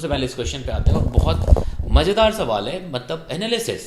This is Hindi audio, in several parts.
सबसे पहले इस क्वेश्चन पे आते हैं और बहुत मज़ेदार सवाल है, मतलब एनालिसिस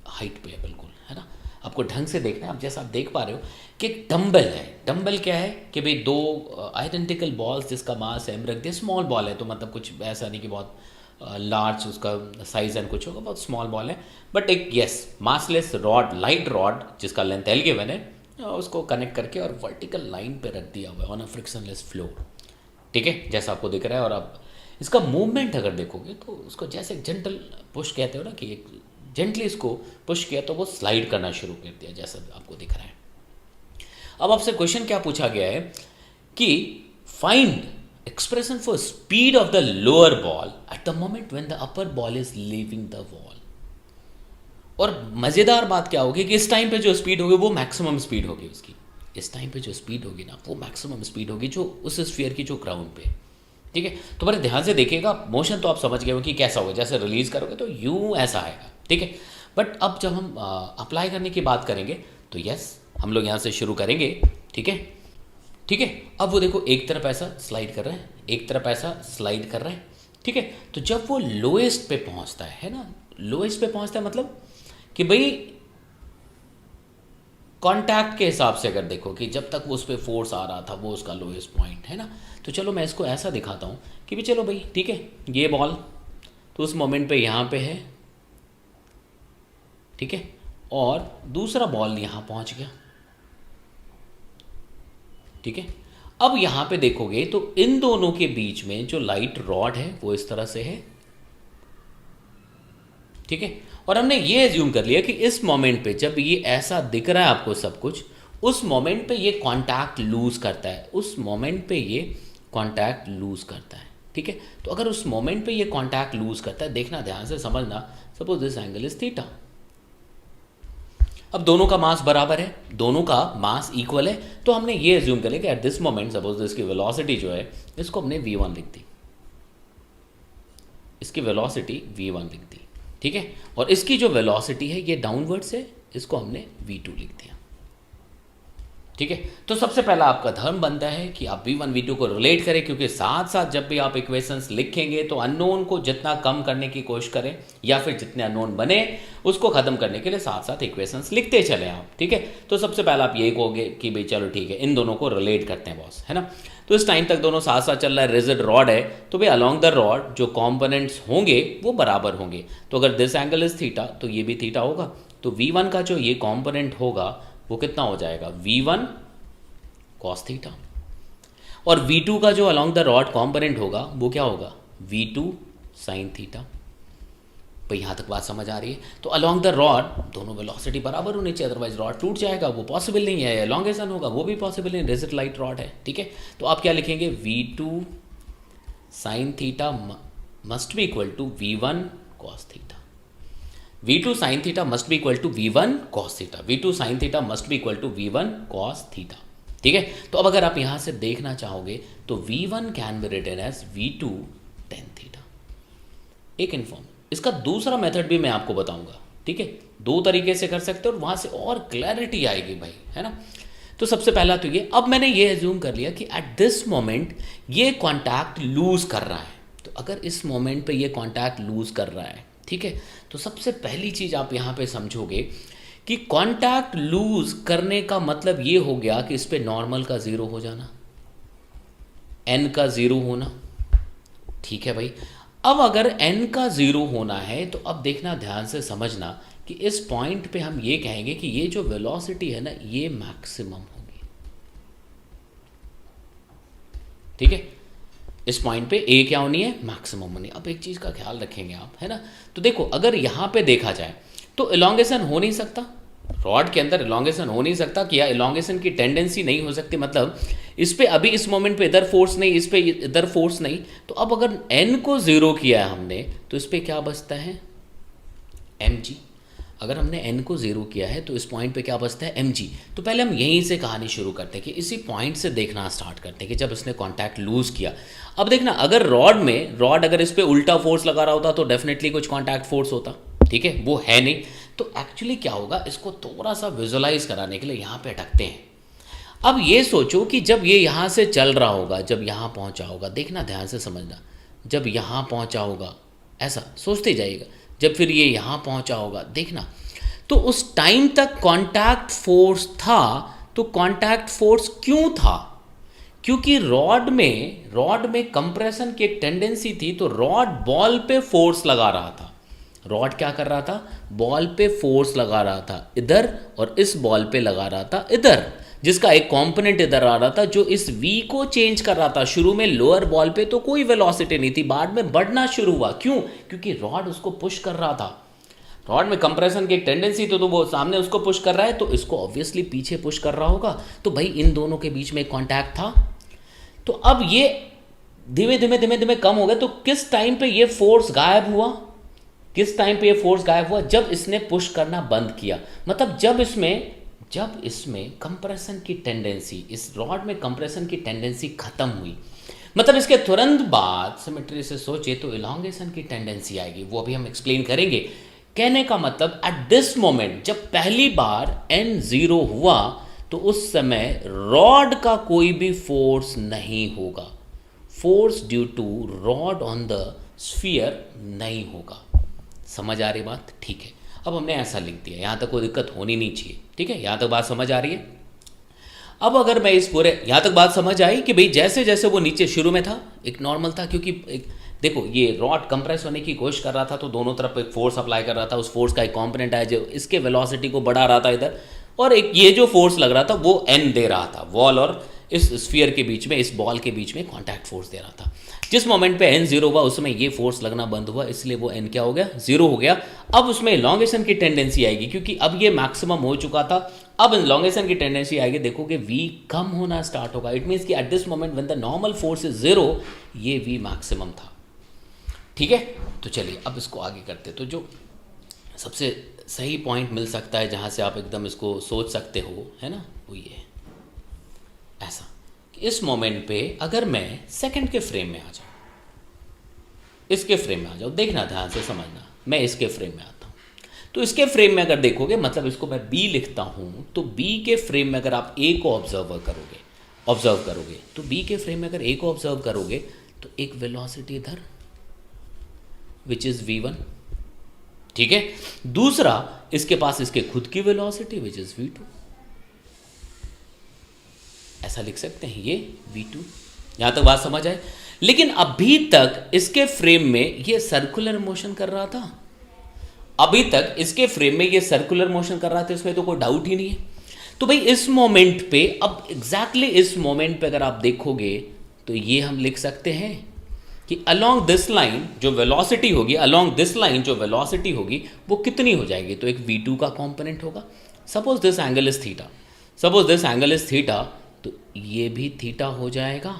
हाइट पे है बिल्कुल, है ना। आपको ढंग से देखना है। अब जैसा आप देख पा रहे हो कि एक डंबल है। डंबल क्या है कि भाई दो आइडेंटिकल बॉल्स जिसका मास एम रख दिया, स्मॉल बॉल है तो मतलब कुछ ऐसा नहीं कि बहुत लार्ज उसका साइज एंड कुछ होगा, बहुत स्मॉल बॉल है। बट एक yes massless rod, light rod जिसका लेंथ एल गिवन है, उसको कनेक्ट करके और वर्टिकल लाइन पे रख दिया हुआ है ऑन अ फ्रिक्शनलेस फ्लोर। ठीक है, जैसा आपको दिख रहा है। और आप इसका मूवमेंट अगर देखोगे तो उसको जैसे जेंटल पुश कहते हो ना, कि एक जेंटली इसको पुश किया तो वो स्लाइड करना शुरू कर दिया, जैसा आपको दिख रहा है। अब आपसे क्वेश्चन क्या पूछा गया है कि find expression for speed of the lower ball at the moment when the upper ball is leaving the wall. और मज़ेदार बात क्या होगी कि इस टाइम पे जो स्पीड होगी वो मैक्सिमम स्पीड होगी उसकी। इस टाइम पे जो स्पीड होगी ना वो मैक्सिमम स्पीड होगी जो उस स्फीयर की जो ग्राउंड पे। ठीक है, तो बड़े ध्यान से देखिएगा। मोशन तो आप समझ गए हो कि कैसा होगा, जैसे रिलीज करोगे तो यूं ऐसा आएगा। ठीक है, बट अब जब हम अप्लाई करने की बात करेंगे तो यस हम लोग यहाँ से शुरू करेंगे। ठीक है, ठीक है। अब वो देखो एक तरफ ऐसा स्लाइड कर रहा है, एक तरफ ऐसा स्लाइड कर रहा है। ठीक है, तो जब वो लोएस्ट पे पहुँचता है ना, लोएस्ट पे पहुँचता है मतलब कि भाई कांटेक्ट के हिसाब से अगर देखो कि जब तक वो उस पर फोर्स आ रहा था वो उसका लोएस्ट पॉइंट है ना। तो चलो मैं इसको ऐसा दिखाता हूँ कि भी चलो भाई ठीक है, ये बॉल तो उस मोमेंट पे यहाँ पे है, ठीक है, और दूसरा बॉल यहाँ पहुँच गया। ठीक है, अब यहाँ पे देखोगे तो इन दोनों के बीच में जो लाइट रॉड है वो इस तरह से है। ठीक है, और हमने ये एज्यूम कर लिया कि इस मोमेंट पे जब ये ऐसा दिख रहा है आपको सब कुछ, उस मोमेंट पे ये कांटेक्ट लूज करता है, उस मोमेंट पे ये कांटेक्ट लूज करता है। ठीक है, तो अगर उस मोमेंट पे ये कांटेक्ट लूज करता है, देखना ध्यान से समझना, suppose this angle is theta. अब दोनों का मास बराबर है, दोनों का मास इक्वल है, तो हमने ये एज्यूम कर लिया कि एट दिस मोमेंट सपोज इसकी वेलोसिटी जो है इसको हमने v1 लिख दी, इसकी वेलोसिटी v1 लिख दी। ठीक है, और इसकी जो वेलोसिटी है ये डाउनवर्ड्स है, इसको हमने v2 लिख दिया। ठीक है, तो सबसे पहला आपका धर्म बनता है कि आप v1 v2 को रिलेट करें, क्योंकि साथ साथ जब भी आप इक्वेशंस लिखेंगे तो अननोन को जितना कम करने की कोशिश करें या फिर जितने अननोन बने उसको खत्म करने के लिए साथ साथ इक्वेशंस लिखते चले आप। ठीक है, तो सबसे पहला आप यही कहोगे कि भाई चलो ठीक है इन दोनों को रिलेट करते हैं बॉस, है ना। तो इस टाइम तक दोनों साथ साथ चल रहा है, रिजिड रॉड है, तो भाई अलॉन्ग द रॉड जो कॉम्पोनेंट्स होंगे वो बराबर होंगे। तो अगर दिस एंगल इज थीटा तो ये भी थीटा होगा, तो v1 का जो ये कॉम्पोनेंट होगा वो कितना हो जाएगा, v1 कॉस थीटा, और v2 का जो अलॉन्ग द रॉड कॉम्पोनेंट होगा वो क्या होगा, v2 साइन थीटा। भाई यहाँ तक बात समझ आ रही है। तो अलॉन्ग द रॉड दोनों वेलोसिटी बराबर होनी चाहिए, अदरवाइज रॉड टूट जाएगा, वो पॉसिबल नहीं है। एलोंगेशन होगा वो भी पॉसिबल नहीं, रिजिड लाइट रॉड है। ठीक है, तो आप क्या लिखेंगे, v2 sine theta must be equal to v1 cos theta. v2 sine theta must be equal to v1 cos theta, v2 sine theta must be equal to v1 cos theta. ठीक है, तो अब अगर आप यहां से देखना चाहोगे तो v1 can be written as v2 tan theta. एक इन्फॉर्म, इसका दूसरा मेथड भी मैं आपको बताऊंगा। ठीक है, दो तरीके से कर सकते हो और वहां से और क्लैरिटी आएगी भाई, है ना। तो सबसे पहला तो ये, अब मैंने ये एज्यूम कर लिया कि एट दिस मोमेंट ये कॉन्टैक्ट लूज कर रहा है, तो अगर इस मोमेंट पे ये कॉन्टैक्ट लूज कर रहा है, ठीक है, तो सबसे पहली चीज आप यहां पे समझोगे कि कांटेक्ट लूज करने का मतलब ये हो गया कि इस पे नॉर्मल का जीरो हो जाना, एन का जीरो होना। ठीक है भाई, अब अगर एन का जीरो होना है तो अब देखना ध्यान से समझना कि इस पॉइंट पे हम ये कहेंगे कि ये जो वेलोसिटी है ना ये मैक्सिमम होगी। ठीक है, इस पॉइंट पे ए क्या होनी है, मैक्सिमम होनी। अब एक चीज का ख्याल रखेंगे आप, है ना। तो देखो अगर यहां पे देखा जाए तो इलोंगेशन हो नहीं सकता, रॉड के अंदर इलोंगेशन हो नहीं सकता, कि या इलोंगेशन की टेंडेंसी नहीं हो सकती, मतलब इस पे अभी इस मोमेंट पे इधर फोर्स नहीं, इस पे इधर फोर्स नहीं। तो अब अगर एन को जीरो किया है हमने तो इस पे क्या बचता है, mg। अगर हमने n को जीरो किया है तो इस पॉइंट पे क्या बचता है, mg। तो पहले हम यहीं से कहानी शुरू करते हैं कि इसी पॉइंट से देखना स्टार्ट करते हैं कि जब इसने कांटेक्ट लूज किया। अब देखना अगर रॉड अगर इस पे उल्टा फोर्स लगा रहा होता तो डेफिनेटली कुछ कांटेक्ट फोर्स होता। ठीक है, वो है नहीं। तो एक्चुअली क्या होगा, इसको थोड़ा सा विजुअलाइज कराने के लिए यहाँ पे अटकते हैं। अब ये सोचो कि जब ये यहाँ से चल रहा होगा, जब यहाँ पहुँचा होगा, देखना ध्यान से समझना, जब यहाँ पहुँचा होगा, ऐसा सोचते जाइएगा, जब फिर ये यहाँ पहुँचा होगा, देखना। तो उस टाइम तक कांटेक्ट फोर्स था, तो कांटेक्ट फोर्स क्यों था? क्योंकि रॉड में कंप्रेशन की एक टेंडेंसी थी, तो रॉड बॉल पे फोर्स लगा रहा था। रॉड क्या कर रहा था? बॉल पे फोर्स लगा रहा था इधर, और इस बॉल पे लगा रहा था इधर, जिसका एक कंपोनेंट इधर आ रहा था जो इस v को चेंज कर रहा था। शुरू में लोअर बॉल पे तो कोई वेलोसिटी नहीं थी, बाद में बढ़ना शुरू हुआ। क्यों? क्योंकि रॉड उसको पुश कर रहा था। रॉड में कंप्रेशन की एक टेंडेंसी तो वो सामने उसको पुश कर रहा है, तो इसको ऑब्वियसली पीछे पुश कर रहा होगा। तो भाई इन दोनों के बीच में कॉन्टैक्ट था। तो अब ये धीमे धीमे कम हो गया। तो किस टाइम पे ये फोर्स गायब हुआ? किस टाइम पे ये फोर्स गायब हुआ? जब इसने पुश करना बंद किया। मतलब जब इसमें कंप्रेशन की टेंडेंसी, इस रॉड में कंप्रेशन की टेंडेंसी खत्म हुई, मतलब इसके तुरंत बाद सिमेट्री से सोचे तो इलॉन्गेशन की टेंडेंसी आएगी। वो अभी हम एक्सप्लेन करेंगे। कहने का मतलब एट दिस मोमेंट जब पहली बार n 0 हुआ, तो उस समय रॉड का कोई भी फोर्स नहीं होगा। Force due to rod on the sphere नहीं होगा। समझ आ रही बात? ठीक है। अब हमने ऐसा लिख दिया, यहाँ तक कोई दिक्कत होनी नहीं चाहिए। ठीक है, यहाँ तक बात समझ आ रही है? अब अगर मैं इस पूरे यहाँ तक बात समझ आई कि भाई जैसे जैसे वो नीचे शुरू में था एक नॉर्मल था, क्योंकि देखो ये रॉड कंप्रेस होने की कोशिश कर रहा था, तो दोनों तरफ एक फोर्स अप्लाई कर रहा था। उस फोर्स का एक कंपोनेंट आया जो इसके वेलोसिटी को बढ़ा रहा था इधर, और एक ये जो फोर्स लग रहा था वो n दे रहा था। वॉल और इस स्फीयर के बीच में, इस बॉल के बीच में कॉन्टैक्ट फोर्स दे रहा था। जिस मोमेंट पे n 0 हुआ उस समय ये फोर्स लगना बंद हुआ, इसलिए वो n क्या हो गया? 0 हो गया। अब उसमें इलॉन्गेशन की टेंडेंसी आएगी, क्योंकि अब ये मैक्सिमम हो चुका था। अब इलॉन्गेशन की टेंडेंसी आएगी, देखोगे v कम होना स्टार्ट होगा। इट मीन्स कि at this moment when the normal force is 0, ये v मैक्सिमम था। ठीक है, तो चलिए अब इसको आगे करते। तो जो सबसे सही पॉइंट मिल सकता है जहाँ से आप एकदम इसको सोच सकते हो, है ना, वो ये ऐसा कि इस मोमेंट पे अगर मैं सेकंड के फ्रेम में आ जाऊँ, इसके फ्रेम में आ जाऊँ, देखना ध्यान से समझना, मैं इसके फ्रेम में आता हूँ। तो इसके फ्रेम में अगर देखोगे, मतलब इसको मैं b लिखता हूँ, तो b के फ्रेम में अगर आप a को ऑब्जर्व करोगे तो b के फ्रेम में अगर a को ऑब्जर्व करोगे तो एक वेलोसिटी इधर विच इज़ v1। ठीक है, दूसरा इसके पास इसके खुद की वेलोसिटी विच इज़ v2। ऐसा लिख सकते हैं ये v2। यहाँ तक बात समझ आए? लेकिन अभी तक इसके फ्रेम में ये सर्कुलर मोशन कर रहा था। अभी तक इसके फ्रेम में ये सर्कुलर मोशन कर रहा था, इसमें तो कोई डाउट ही नहीं है। तो भाई इस मोमेंट पे, अब एग्जैक्टली इस मोमेंट पे अगर आप देखोगे तो ये हम लिख सकते हैं कि अलोंग दिस लाइन जो वेलोसिटी होगी वो कितनी हो जाएगी? तो एक v2 का कंपोनेंट होगा। Suppose this angle is theta, तो ये भी थीटा हो जाएगा।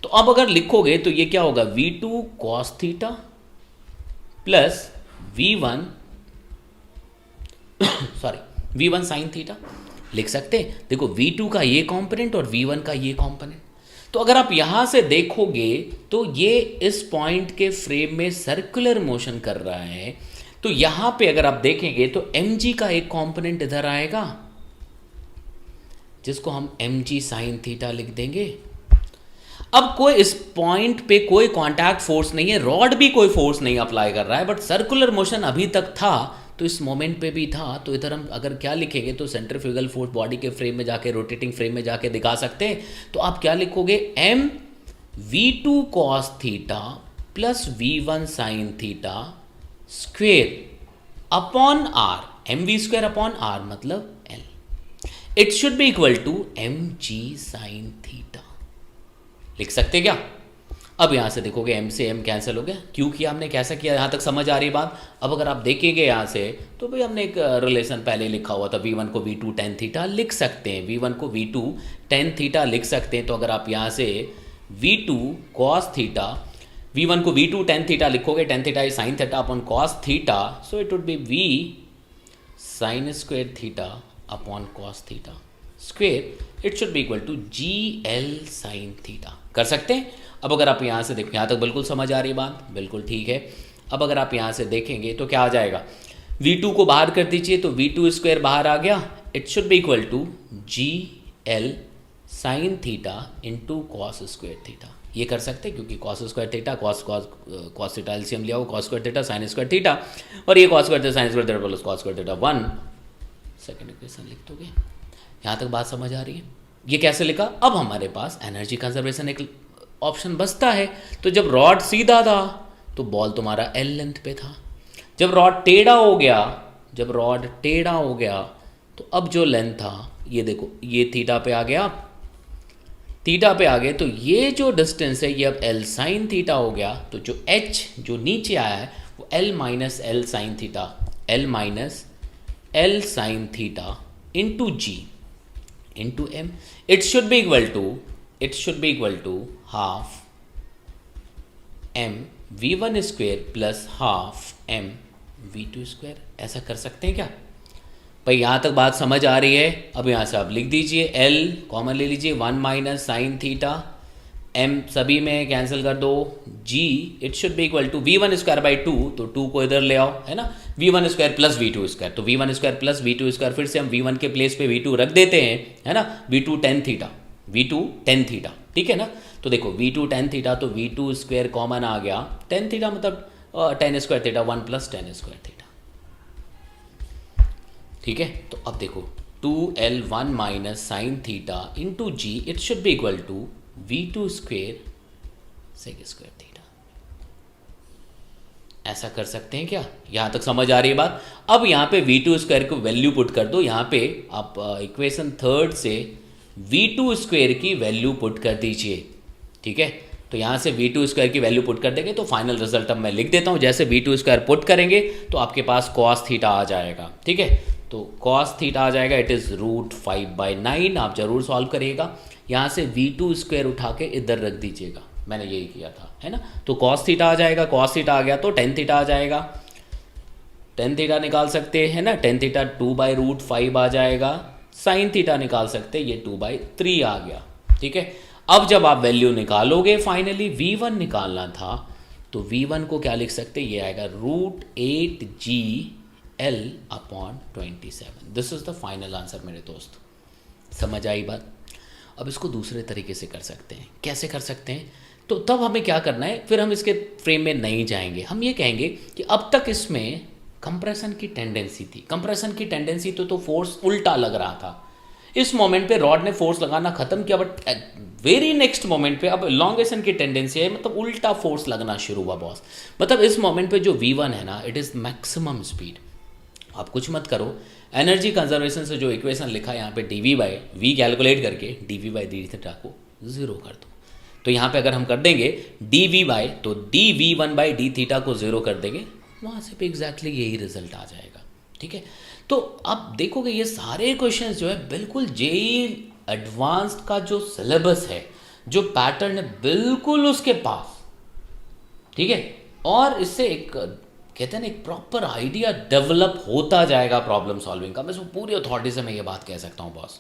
तो अब अगर लिखोगे तो ये क्या होगा? v2 cos theta plus v1 sin theta लिख सकते हैं। देखो v2 का ये कंपोनेंट और v1 का ये कंपोनेंट। तो अगर आप यहां से देखोगे तो ये इस पॉइंट के फ्रेम में सर्कुलर मोशन कर रहा है। तो यहां पे अगर आप देखेंगे तो mg का एक कंपोनेंट इधर आएगा, जिसको हम mg sin थीटा लिख देंगे। अब कोई इस पॉइंट पे कोई कांटेक्ट फोर्स नहीं है, रॉड भी कोई फोर्स नहीं अप्लाई कर रहा है, बट सर्कुलर मोशन अभी तक था, तो इस मोमेंट पे भी था। तो इधर हम अगर क्या लिखेंगे तो सेंट्रीफ्यूगल फोर्स बॉडी के फ्रेम में जाके, रोटेटिंग फ्रेम में जाके दिखा सकते हैं। तो आप क्या लिखोगे? m v2 cos theta plus v1 sin theta square upon r, mv square upon r मतलब l। It should be equal to mg sin theta लिख सकते क्या? अब यहां से देखोगे m से m कैंसिल हो गया। क्यों किया हमने, कैसा किया, यहां तक समझ आ रही बात? अब अगर आप देखेंगे यहां से तो भाई हमने एक रिलेशन पहले लिखा हुआ था, v1 को v2 tan थीटा लिख सकते हैं, v1 को v2 tan थीटा लिख सकते हैं। तो अगर आप यहां से v2 cos थीटा, v1 को v2 tan थीटा लिखोगे, tan theta is sin theta upon cos theta, so it would be v sin square theta upon cos theta square. It should be equal to gl sin theta. कर सकते हैं? अब अगर आप यहाँ से देखें, यहाँ तक बिल्कुल समझ आ रही बात? बिल्कुल ठीक है। अब अगर आप यहाँ से देखेंगे तो क्या आ जाएगा? v2 को बाहर कर दीजिए तो v2 स्क्वायर बाहर आ गया। It should be equal to gl sin theta into cos square theta. ये कर सकते हैं क्योंकि cos square theta cos theta LCM लिया हो cos square theta sine square theta और ये cos square theta sine square theta plus cos square theta 1 second equation लिख दोगे। यहाँ तक बात समझ आ रही है? ये कैसे लिखा? अब हमारे पास एनर्जी कंजर्वेशन एक ऑप्शन बचता है। तो जब रॉड सीधा था तो बॉल तुम्हारा एल लेंथ पे था। जब रॉड टेढ़ा हो गया तो अब जो लेंथ था ये देखो ये थीटा पे आ गया, तो ये जो डिस्टेंस है ये अब एल साइन थीटा हो गया। तो जो एच जो नीचे आया है वो L minus L sine theta into G into M. It should be equal to half M V one square plus half M V two square. ऐसा कर सकते हैं क्या भाई? यहाँ तक बात समझ आ रही है? अब यहाँ से आप लिख दीजिए एल कॉमन ले लीजिए 1 माइनस साइन थीटा एम सभी में कैंसिल कर दो जी it should be equal to V one square by 2 तो 2 को इधर ले आओ है ना, V one square plus V two square. तो V one square plus V two square फिर से हम वी वन के प्लेस पे वी टू रख देते हैं है ना, वी टू टेन थीटा ठीक है ना। तो देखो वी टू टेन थीटा तो वी टू स्क्वायर कॉमन आ गया, टेन थीटा मतलब tan square theta 1 plus tan square theta ठीक है। तो अब देखो 2l1 minus sine theta into G it should be equal to V two square sec square theta. ऐसा कर सकते हैं क्या? यहां तक समझ आ रही है बात? अब यहां पे वी टू स्क्वायर को वैल्यू पुट कर दो। यहां पे आप इक्वेशन थर्ड से वी टू स्क्वायर की वैल्यू पुट कर दीजिए ठीक है। तो यहाँ से वी टू स्क्वायर की वैल्यू पुट कर देंगे तो फाइनल रिजल्ट अब मैं लिख देता हूँ। जैसे वी टू स्क्वायर पुट करेंगे तो आपके पास कॉस थीटा आ जाएगा ठीक है। तो कॉस थीटा आ जाएगा इट इज़ √5/9। आप जरूर सॉल्व करिएगा। यहाँ से वी टू स्क्वायर उठा के इधर रख दीजिएगा, मैंने यही किया था है ना। तो कॉस थीटा आ जाएगा, कॉस थीटा आ गया तो टेन थीटा आ जाएगा, टेन थीटा निकाल सकते हैं ना, टेन थीटा 2/√5 आ जाएगा। साइन थीटा निकाल सकते हैं, ये 2/3 आ गया ठीक है। अब जब आप वैल्यू निकालोगे फाइनली V1 निकालना था तो V1 को क्या लिख सकते हैं? ये आएगा √8GL/27। This is the final answer मेरे दोस्त। समझ आई बात? अब इसको दूसरे तरीके से कर सकते हैं। कैसे कर सकते हैं? तो तब हमें क्या करना है, फिर हम इसके फ्रेम में नहीं जाएंगे। हम ये कहेंगे कि अब तक इसमें कंप्रेशन की टेंडेंसी थी, कंप्रेशन की टेंडेंसी तो फोर्स उल्टा लग रहा था। इस मोमेंट पे रॉड ने फोर्स लगाना खत्म किया, बट वेरी नेक्स्ट मोमेंट पे अब एलोंगेशन की टेंडेंसी है, मतलब उल्टा फोर्स लगना शुरू हुआ बॉस। मतलब इस मोमेंट पे जो V1 है ना, इट इज़ मैक्सिमम स्पीड। आप कुछ मत करो, एनर्जी कंजर्वेशन से जो इक्वेशन लिखा है यहाँ पे dV/V कैलकुलेट करके dV/dθ को 0 कर दो। तो यहाँ पे अगर हम कर देंगे dV/ तो dV1/dθ को 0 कर देंगे, वहाँ से भी एग्जैक्टली यही रिजल्ट आ जाएगा ठीक है। तो आप देखोगे ये सारे क्वेश्चंस जो है बिल्कुल जेईई एडवांस्ड का जो सिलेबस है, जो पैटर्न है, बिल्कुल उसके पास ठीक है। और इससे एक कहते हैं ना एक प्रॉपर आइडिया डेवलप होता जाएगा प्रॉब्लम सॉल्विंग का। मैं पूरी अथॉरिटी से मैं ये बात कह सकता हूँ बॉस।